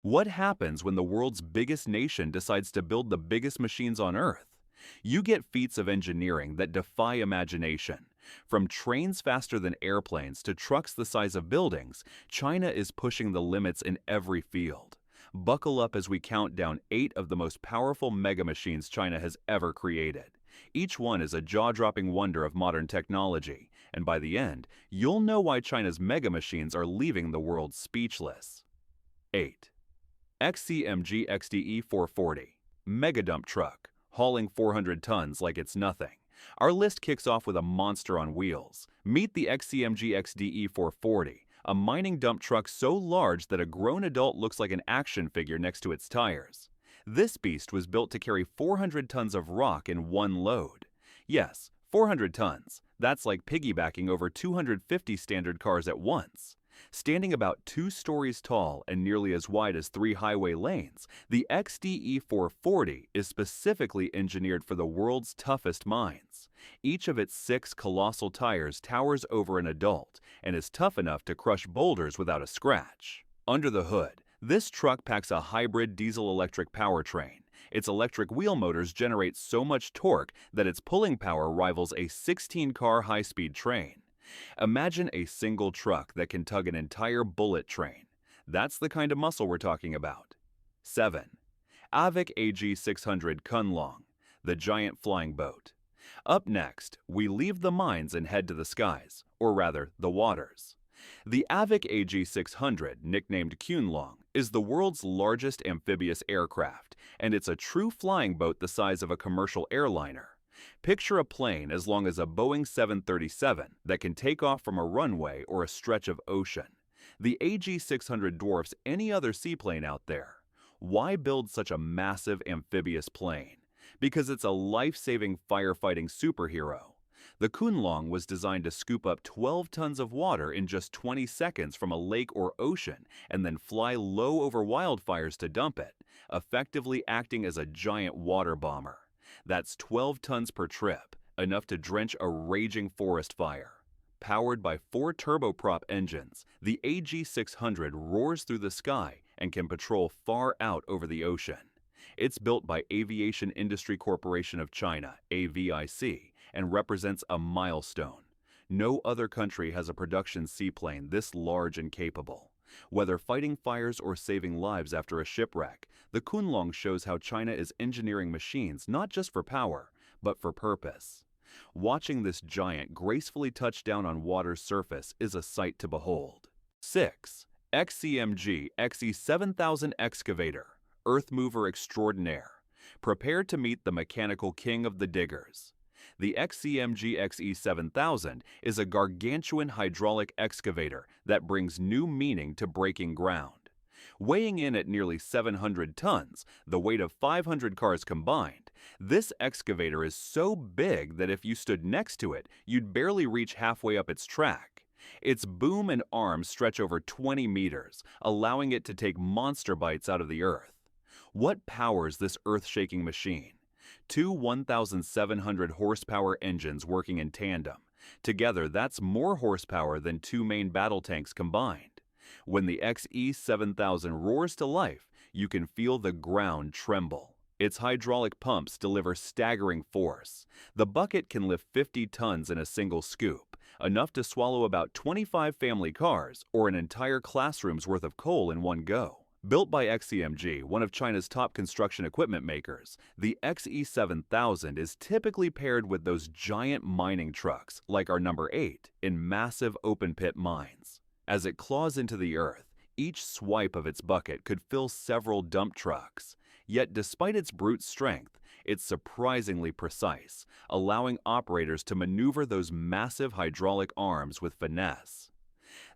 What happens when the world's biggest nation decides to build the biggest machines on Earth? You get feats of engineering that defy imagination. From trains faster than airplanes to trucks the size of buildings, China is pushing the limits in every field. Buckle up as we count down 8 of the most powerful mega machines China has ever created. Each one is a jaw-dropping wonder of modern technology, and by the end, you'll know why China's mega machines are leaving the world speechless. 8. XCMG XDE 440 Mega Dump Truck, hauling 400 tons like it's nothing. Our list kicks off with a monster on wheels. Meet the XCMG XDE 440, a mining dump truck so large that a grown adult looks like an action figure next to its tires. This beast was built to carry 400 tons of rock in one load. Yes, 400 tons. That's like piggybacking over 250 standard cars at once. Standing about 2 stories tall and nearly as wide as 3 highway lanes, the XDE 440 is specifically engineered for the world's toughest mines. Each of its 6 colossal tires towers over an adult and is tough enough to crush boulders without a scratch. Under the hood, this truck packs a hybrid diesel-electric powertrain. Its electric wheel motors generate so much torque that its pulling power rivals a 16-car high-speed train. Imagine a single truck that can tug an entire bullet train. That's the kind of muscle we're talking about. 7. AVIC AG 600 Kunlong, the giant flying boat. Up next, we leave the mines and head to the skies, or rather, the waters. The AVIC AG 600, nicknamed Kunlong, is the world's largest amphibious aircraft, and it's a true flying boat the size of a commercial airliner. Picture a plane as long as a Boeing 737 that can take off from a runway or a stretch of ocean. The AG-600 dwarfs any other seaplane out there. Why build such a massive amphibious plane? Because it's a life-saving firefighting superhero. The Kunlong was designed to scoop up 12 tons of water in just 20 seconds from a lake or ocean and then fly low over wildfires to dump it, effectively acting as a giant water bomber. That's 12 tons per trip, enough to drench a raging forest fire. Powered by 4 turboprop engines, the AG-600 roars through the sky and can patrol far out over the ocean. It's built by Aviation Industry Corporation of China, AVIC, and represents a milestone. No other country has a production seaplane this large and capable. Whether fighting fires or saving lives after a shipwreck, the Kunlong shows how China is engineering machines not just for power, but for purpose. Watching this giant gracefully touch down on water's surface is a sight to behold. 6. XCMG XE7000 Excavator, Earthmover Extraordinaire. Prepare to meet the mechanical king of the diggers. The XCMG XE7000 is a gargantuan hydraulic excavator that brings new meaning to breaking ground. Weighing in at nearly 700 tons, the weight of 500 cars combined, this excavator is so big that if you stood next to it, you'd barely reach halfway up its track. Its boom and arms stretch over 20 meters, allowing it to take monster bites out of the earth. What powers this earth-shaking machine? 2 1,700 horsepower engines working in tandem. Together, that's more horsepower than 2 main battle tanks combined. When the XE7000 roars to life, you can feel the ground tremble. Its hydraulic pumps deliver staggering force. The bucket can lift 50 tons in a single scoop, enough to swallow about 25 family cars or an entire classroom's worth of coal in one go. Built by XCMG, one of China's top construction equipment makers, the XE7000 is typically paired with those giant mining trucks, like our number 8, in massive open-pit mines. As it claws into the earth, each swipe of its bucket could fill several dump trucks. Yet despite its brute strength, it's surprisingly precise, allowing operators to maneuver those massive hydraulic arms with finesse.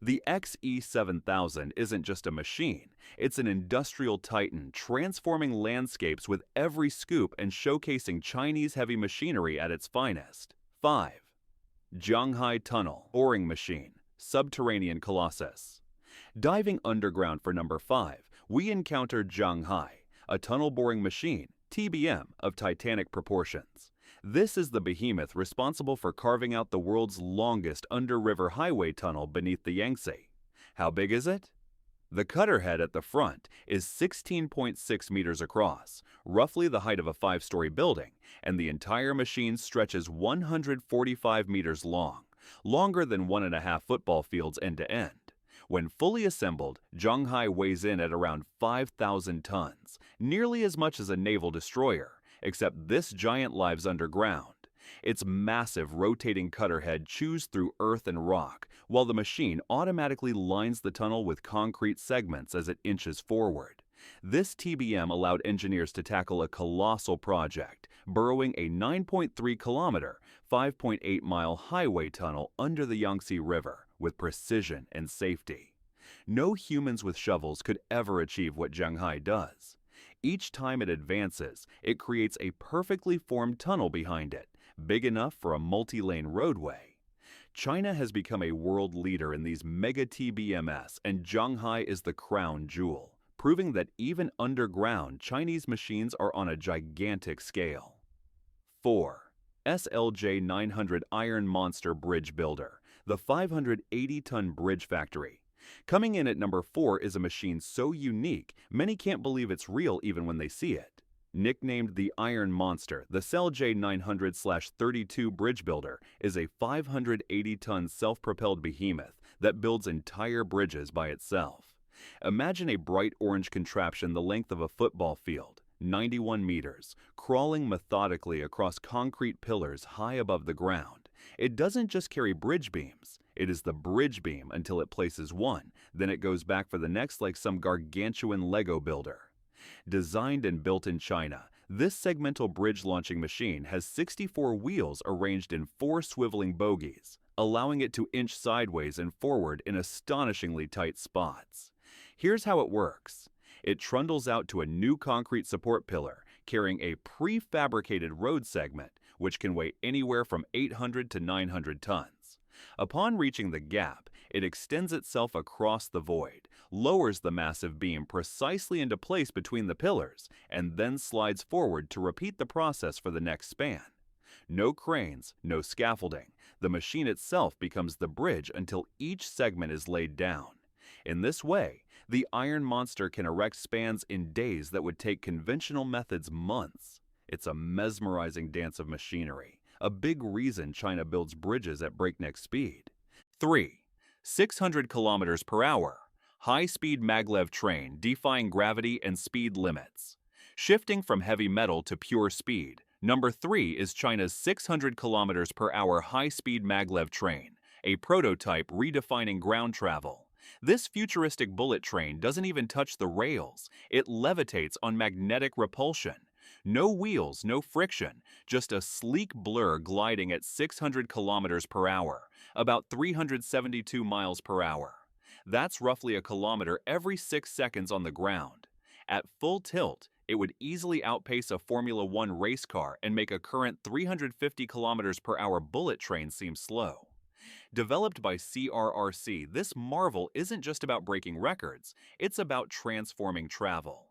The XE7000 isn't just a machine, it's an industrial titan transforming landscapes with every scoop and showcasing Chinese heavy machinery at its finest. 5. Jianghai Tunnel Boring Machine, Subterranean Colossus. Diving underground for number 5, we encounter Jianghai, a tunnel boring machine, TBM, of titanic proportions. This is the behemoth responsible for carving out the world's longest under-river highway tunnel beneath the Yangtze. How big is it? The cutter head at the front is 16.6 meters across, roughly the height of a 5-story building, and the entire machine stretches 145 meters long, longer than 1.5 football fields end to end. When fully assembled, Jianghai weighs in at around 5,000 tons, nearly as much as a naval destroyer, except this giant lives underground. Its massive rotating cutter head chews through earth and rock, while the machine automatically lines the tunnel with concrete segments as it inches forward. This TBM allowed engineers to tackle a colossal project, burrowing a 9.3-kilometer, 5.8-mile highway tunnel under the Yangtze River with precision and safety. No humans with shovels could ever achieve what Jianghai does. Each time it advances, it creates a perfectly formed tunnel behind it, big enough for a multi-lane roadway. China has become a world leader in these mega TBMS, and Jianghai is the crown jewel, proving that even underground, Chinese machines are on a gigantic scale. 4. SLJ 900 Iron Monster Bridge Builder, the 580-ton bridge factory. Coming in at number 4 is a machine so unique, many can't believe it's real even when they see it. Nicknamed the Iron Monster, the SLJ 900/32 Bridge Builder is a 580-ton self-propelled behemoth that builds entire bridges by itself. Imagine a bright orange contraption the length of a football field, 91 meters, crawling methodically across concrete pillars high above the ground. It doesn't just carry bridge beams. It is the bridge beam until it places one, then it goes back for the next like some gargantuan Lego builder. Designed and built in China, this segmental bridge launching machine has 64 wheels arranged in 4 swiveling bogies, allowing it to inch sideways and forward in astonishingly tight spots. Here's how it works. It trundles out to a new concrete support pillar, carrying a prefabricated road segment, which can weigh anywhere from 800 to 900 tons. Upon reaching the gap, it extends itself across the void, lowers the massive beam precisely into place between the pillars, and then slides forward to repeat the process for the next span. No cranes, no scaffolding. The machine itself becomes the bridge until each segment is laid down. In this way, the Iron Monster can erect spans in days that would take conventional methods months. It's a mesmerizing dance of machinery, a big reason China builds bridges at breakneck speed. 3. 600 kilometers per hour. High-speed maglev train defying gravity and speed limits. Shifting from heavy metal to pure speed, number 3 is China's 600 kilometers per hour high-speed maglev train, a prototype redefining ground travel. This futuristic bullet train doesn't even touch the rails. It levitates on magnetic repulsion. No wheels, no friction, just a sleek blur gliding at 600 kilometers per hour, about 372 miles per hour. That's roughly a kilometer every 6 seconds on the ground. At full tilt, it would easily outpace a Formula 1 race car and make a current 350 kilometers per hour bullet train seem slow. Developed by CRRC, this marvel isn't just about breaking records, it's about transforming travel.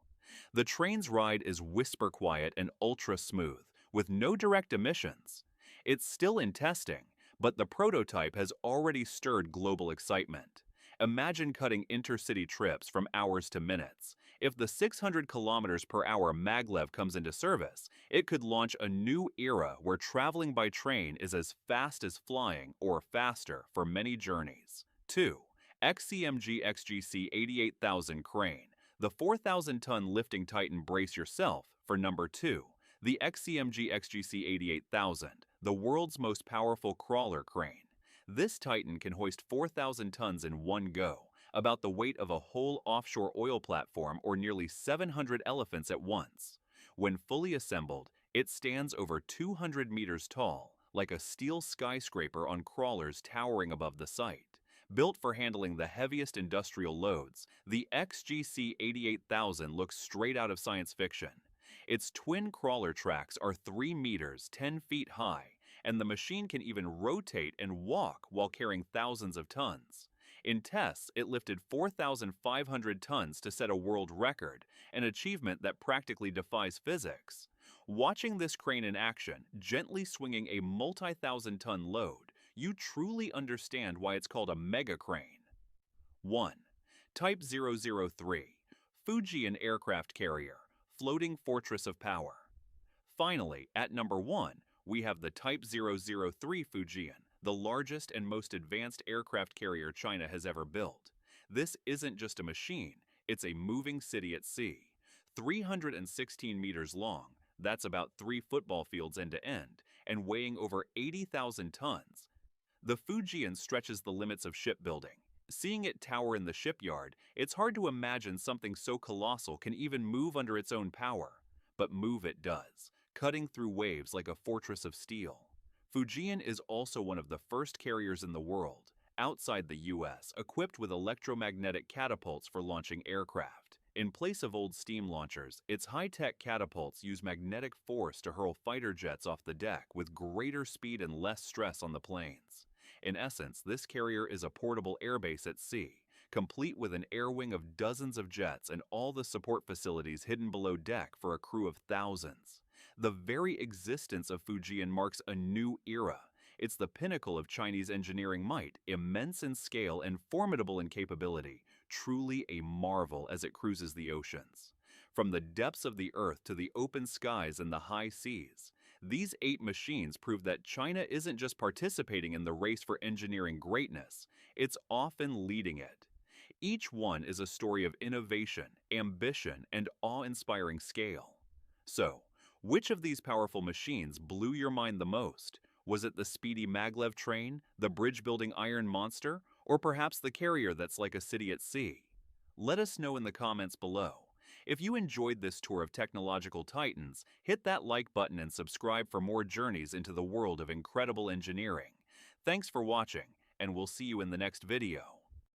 The train's ride is whisper quiet and ultra smooth, with no direct emissions. It's still in testing, but the prototype has already stirred global excitement. Imagine cutting intercity trips from hours to minutes. If the 600 kilometers per hour maglev comes into service, it could launch a new era where traveling by train is as fast as flying or faster for many journeys. 2. XCMG XGC 88,000 crane. The 4,000-ton lifting titan. Brace yourself for number 2, the XCMG XGC 88,000, the world's most powerful crawler crane. This titan can hoist 4,000 tons in one go, about the weight of a whole offshore oil platform or nearly 700 elephants at once. When fully assembled, it stands over 200 meters tall, like a steel skyscraper on crawlers towering above the site. Built for handling the heaviest industrial loads, the XGC 88,000 looks straight out of science fiction. Its twin crawler tracks are 3 meters, 10 feet high, and the machine can even rotate and walk while carrying thousands of tons. In tests, it lifted 4,500 tons to set a world record, an achievement that practically defies physics. Watching this crane in action, gently swinging a multi-thousand-ton load, you truly understand why it's called a mega crane. 1. Type 003, Fujian aircraft carrier, floating fortress of power. Finally, at number 1, we have the Type 003 Fujian, the largest and most advanced aircraft carrier China has ever built. This isn't just a machine, it's a moving city at sea. 316 meters long, that's about 3 football fields end to end, and weighing over 80,000 tons. The Fujian stretches the limits of shipbuilding. Seeing it tower in the shipyard, it's hard to imagine something so colossal can even move under its own power. But move it does, cutting through waves like a fortress of steel. Fujian is also one of the first carriers in the world, outside the US, equipped with electromagnetic catapults for launching aircraft. In place of old steam launchers, its high-tech catapults use magnetic force to hurl fighter jets off the deck with greater speed and less stress on the planes. In essence, this carrier is a portable airbase at sea, complete with an air wing of dozens of jets and all the support facilities hidden below deck for a crew of thousands. The very existence of Fujian marks a new era. It's the pinnacle of Chinese engineering might, immense in scale and formidable in capability, truly a marvel as it cruises the oceans. From the depths of the earth to the open skies and the high seas, these 8 machines prove that China isn't just participating in the race for engineering greatness, it's often leading it. Each one is a story of innovation, ambition, and awe-inspiring scale. So, which of these powerful machines blew your mind the most? Was it the speedy Maglev train, the bridge-building iron monster, or perhaps the carrier that's like a city at sea? Let us know in the comments below. If you enjoyed this tour of technological titans, hit that like button and subscribe for more journeys into the world of incredible engineering. Thanks for watching, and we'll see you in the next video.